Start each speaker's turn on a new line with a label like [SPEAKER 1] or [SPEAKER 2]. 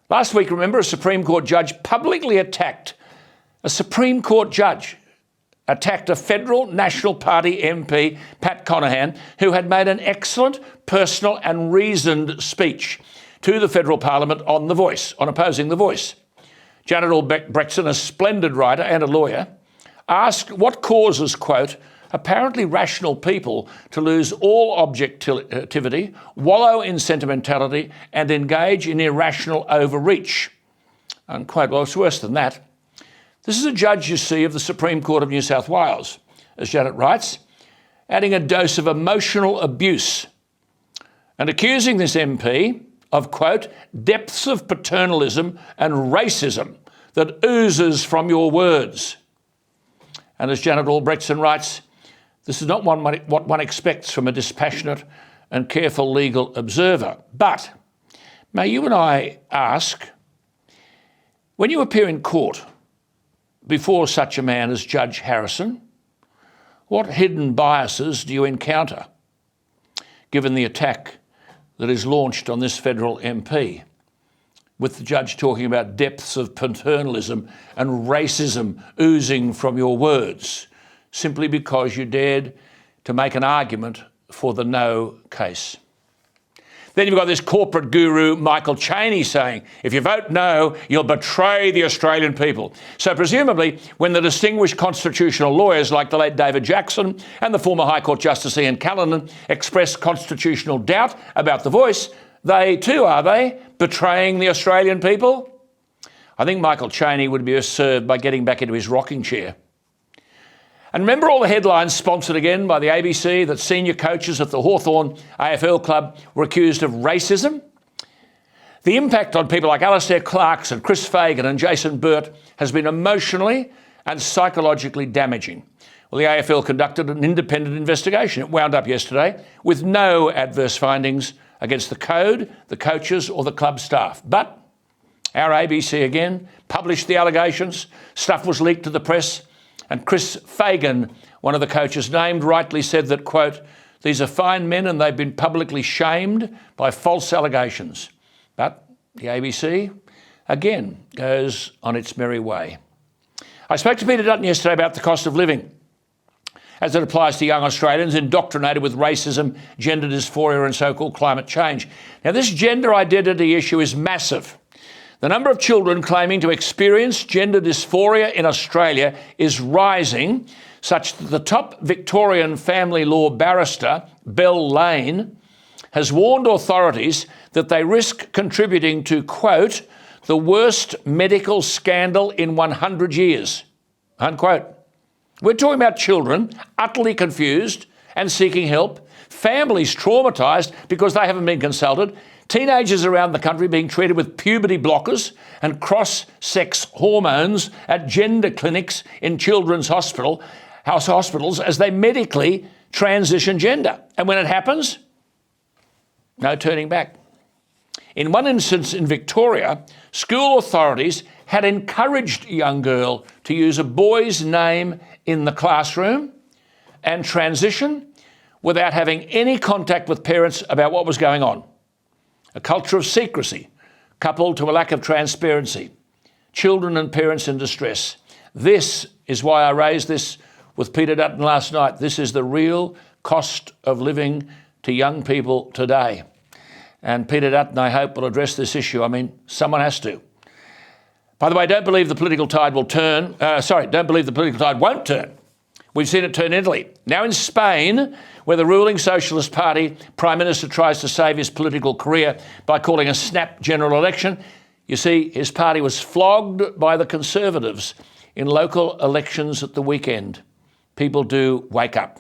[SPEAKER 1] Last week, remember, a Supreme Court judge publicly attacked a federal National Party MP, Pat Conaghan, who had made an excellent, personal and reasoned speech to the federal parliament on opposing The Voice. Janet Albrechtsen, a splendid writer and a lawyer, asked what causes, quote, apparently rational people to lose all objectivity, wallow in sentimentality and engage in irrational overreach, unquote. Well, it's worse than that. This is a judge, you see, of the Supreme Court of New South Wales, as Janet writes, adding a dose of emotional abuse and accusing this MP of, quote, depths of paternalism and racism that oozes from your words. And as Janet Albrechtsen writes, this is not what one expects from a dispassionate and careful legal observer. But may you and I ask, when you appear in court before such a man as Judge Harrison, what hidden biases do you encounter, given the attack that is launched on this federal MP, with the judge talking about depths of paternalism and racism oozing from your words, simply because you dared to make an argument for the no case? Then you've got this corporate guru, Michael Chaney, saying, if you vote no, you'll betray the Australian people. So presumably, when the distinguished constitutional lawyers like the late David Jackson and the former High Court Justice Ian Callanan expressed constitutional doubt about The Voice, they too, are they, betraying the Australian people? I think Michael Chaney would be best served by getting back into his rocking chair. And remember all the headlines sponsored again by the ABC that senior coaches at the Hawthorn AFL club were accused of racism? The impact on people like Alastair Clarkson, Chris Fagan and Jason Burt has been emotionally and psychologically damaging. Well, the AFL conducted an independent investigation. It wound up yesterday with no adverse findings against the code, the coaches or the club staff. But our ABC again published the allegations. Stuff was leaked to the press. And Chris Fagan, one of the coaches named, rightly said that, quote, these are fine men and they've been publicly shamed by false allegations. But the ABC, again, goes on its merry way. I spoke to Peter Dutton yesterday about the cost of living as it applies to young Australians indoctrinated with racism, gender dysphoria and so-called climate change. Now, this gender identity issue is massive. The number of children claiming to experience gender dysphoria in Australia is rising, such that the top Victorian family law barrister, Bell Lane, has warned authorities that they risk contributing to, quote, the worst medical scandal in 100 years, unquote. We're talking about children utterly confused and seeking help, families traumatised because they haven't been consulted, teenagers around the country being treated with puberty blockers and cross-sex hormones at gender clinics in children's hospitals as they medically transition gender. And when it happens, no turning back. In one instance in Victoria, school authorities had encouraged a young girl to use a boy's name in the classroom and transition without having any contact with parents about what was going on. A culture of secrecy, coupled to a lack of transparency. Children and parents in distress. This is why I raised this with Peter Dutton last night. This is the real cost of living to young people today. And Peter Dutton, I hope, will address this issue. I mean, someone has to. By the way, don't believe the political tide won't turn. We've seen it turn in Italy. Now in Spain, where the ruling Socialist Party Prime Minister tries to save his political career by calling a snap general election, you see, his party was flogged by the Conservatives in local elections at the weekend. People do wake up.